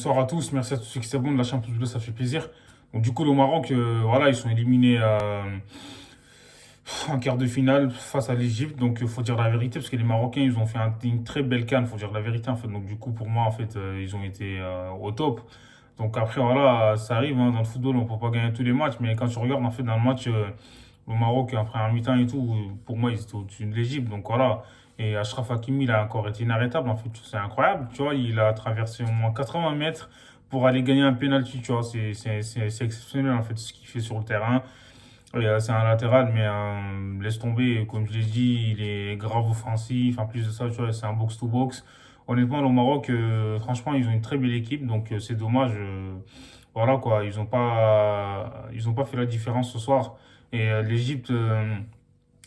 Bonsoir à tous, merci à tous ceux qui s'abonnent de la Champions League, ça fait plaisir. Donc du coup le Maroc, voilà, ils sont éliminés en quart de finale face à l'Égypte. Donc il faut dire la vérité parce que les Marocains ils ont fait une très belle CAN, faut dire la vérité en fait. Donc du coup pour moi en fait ils ont été au top. Donc après voilà, ça arrive hein, dans le football, on peut pas gagner tous les matchs, mais quand tu regardes en fait dans le match le Maroc après un mi-temps et tout, pour moi ils étaient au-dessus de l'Égypte. Donc voilà. Et Achraf Hakimi, il a encore été inarrêtable, en fait, c'est incroyable, tu vois, il a traversé au moins 80 mètres pour aller gagner un penalty, tu vois, c'est exceptionnel, en fait, ce qu'il fait sur le terrain. Et, c'est un latéral, mais laisse tomber, comme je l'ai dit, il est grave offensif, en plus de ça, tu vois, c'est un box-to-box. Honnêtement, le Maroc, franchement, ils ont une très belle équipe, donc c'est dommage, voilà, quoi, ils ont pas fait la différence ce soir. Et l'Égypte...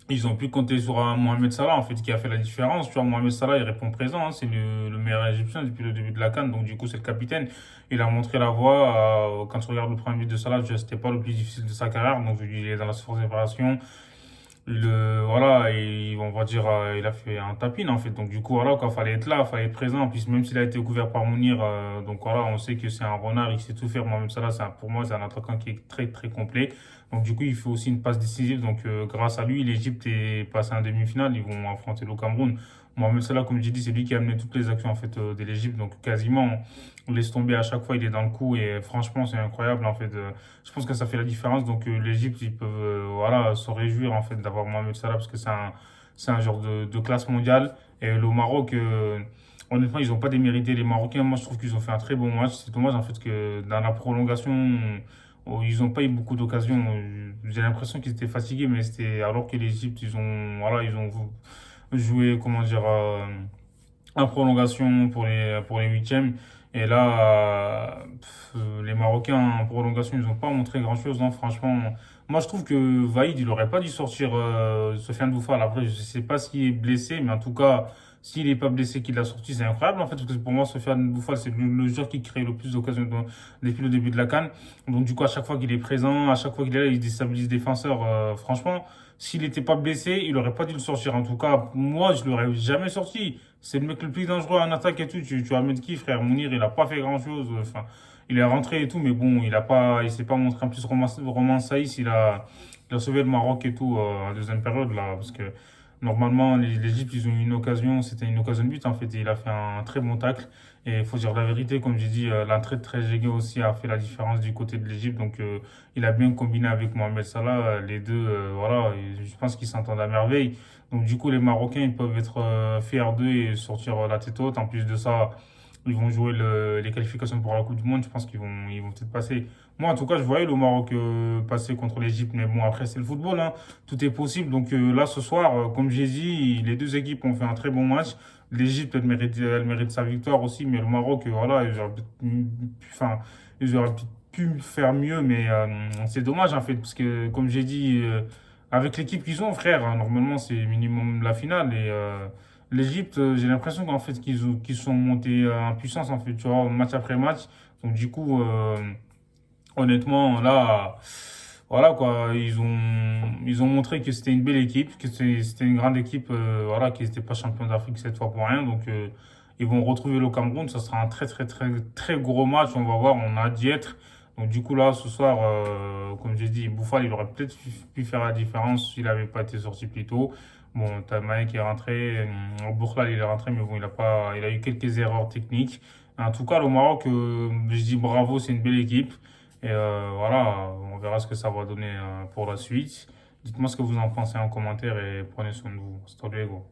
ils ont pu compter sur un Mohamed Salah, en fait, qui a fait la différence. Tu vois, Mohamed Salah, il répond présent, hein, c'est le meilleur Égyptien depuis le début de la CAN, donc du coup, c'est le capitaine. Il a montré la voie. Quand tu regardes le premier but de Salah, c'était pas le plus difficile de sa carrière, donc il est dans la surface de réparation. Voilà, et on va dire, il a fait un tapin en fait. Donc du coup, voilà, quoi, fallait être là, fallait être présent. En plus, même s'il a été couvert par Mounir, donc voilà, on sait que c'est un renard, il sait tout faire. Moi, même ça là, pour moi, c'est un attaquant qui est très très complet. Donc du coup, il fait aussi une passe décisive. Donc grâce à lui, l'Égypte est passée en demi-finale. Ils vont affronter le Cameroun. Mohamed Salah, comme j'ai dit, c'est lui qui a amené toutes les actions en fait de l'Égypte. Donc quasiment, on laisse tomber à chaque fois, il est dans le coup et franchement, c'est incroyable en fait. Je pense que ça fait la différence. Donc l'Égypte, ils peuvent voilà, se réjouir en fait d'avoir Mohamed Salah parce que c'est un genre de classe mondiale. Et le Maroc, honnêtement, ils n'ont pas démérité les Marocains. Moi, je trouve qu'ils ont fait un très bon match. C'est dommage en fait que dans la prolongation, ils n'ont pas eu beaucoup d'occasions. J'ai l'impression qu'ils étaient fatigués, mais c'était alors que l'Égypte, voilà, ils ont joué, comment dire, en prolongation pour les huitièmes. Et là, les Marocains en prolongation, ils n'ont pas montré grand-chose, hein, franchement. Moi, je trouve que Vaïd, il aurait pas dû sortir Sofiane Bouffal. Après, je sais pas s'il est blessé, mais en tout cas, s'il n'est pas blessé, qu'il l'a sorti, c'est incroyable, en fait, parce que pour moi, Sofiane Bouffal, c'est le joueur qui crée le plus d'occasions depuis le début de la CAN. Donc, du coup, à chaque fois qu'il est présent, à chaque fois qu'il est là, il déstabilise les défenseurs. Franchement, s'il n'était pas blessé, il aurait pas dû le sortir. En tout cas, moi, je l'aurais jamais sorti. C'est le mec le plus dangereux en attaque et tout. Tu vas mettre qui, frère? Mounir, il a pas fait grand-chose. Enfin, il est rentré et tout, mais bon, il s'est pas montré. En plus, Romain Saïs, il a sauvé le Maroc et tout en deuxième période, là. Parce que normalement, l'Égypte, ils ont eu une occasion. C'était une occasion de but, en fait. Et il a fait un très bon tacle. Et il faut dire la vérité, comme j'ai dit, l'entrée de Trezeguet aussi a fait la différence du côté de l'Égypte. Donc, il a bien combiné avec Mohamed Salah. Les deux, voilà, et je pense qu'ils s'entendent à merveille. Donc du coup, les Marocains, ils peuvent être fiers d'eux et sortir la tête haute. En plus de ça, ils vont jouer les qualifications pour la Coupe du Monde. Je pense ils vont peut-être passer. Moi, en tout cas, je voyais le Maroc passer contre l'Égypte. Mais bon, après, c'est le football, hein. Tout est possible. Donc là, ce soir, comme j'ai dit, les deux équipes ont fait un très bon match. L'Égypte, elle mérite sa victoire aussi. Mais le Maroc, voilà, enfin, ils auraient peut-être pu faire mieux. Mais c'est dommage, en fait. Parce que, comme j'ai dit... avec l'équipe qu'ils ont, frère, hein, normalement c'est minimum la finale. Et l'Égypte, j'ai l'impression qu'en fait qu'ils sont montés en puissance en fait, tu vois, match après match. Donc du coup, honnêtement, là, voilà quoi, ils ont montré que c'était une belle équipe, que c'était une grande équipe, voilà, qu'ils n'étaient pas champions d'Afrique cette fois pour rien. Donc ils vont retrouver le Cameroun, ça sera un très très très très gros match. On va voir, on a d'y être. Donc du coup là, ce soir, comme j'ai dit, Bouffal, il aurait peut-être pu faire la différence s'il n'avait pas été sorti plus tôt. Bon, t'as Mané qui est rentré, Bourkhal il est rentré, mais bon, il a eu quelques erreurs techniques. En tout cas, le Maroc, je dis bravo, c'est une belle équipe. Et voilà, on verra ce que ça va donner pour la suite. Dites-moi ce que vous en pensez en commentaire et prenez soin de vous. Hasta luego.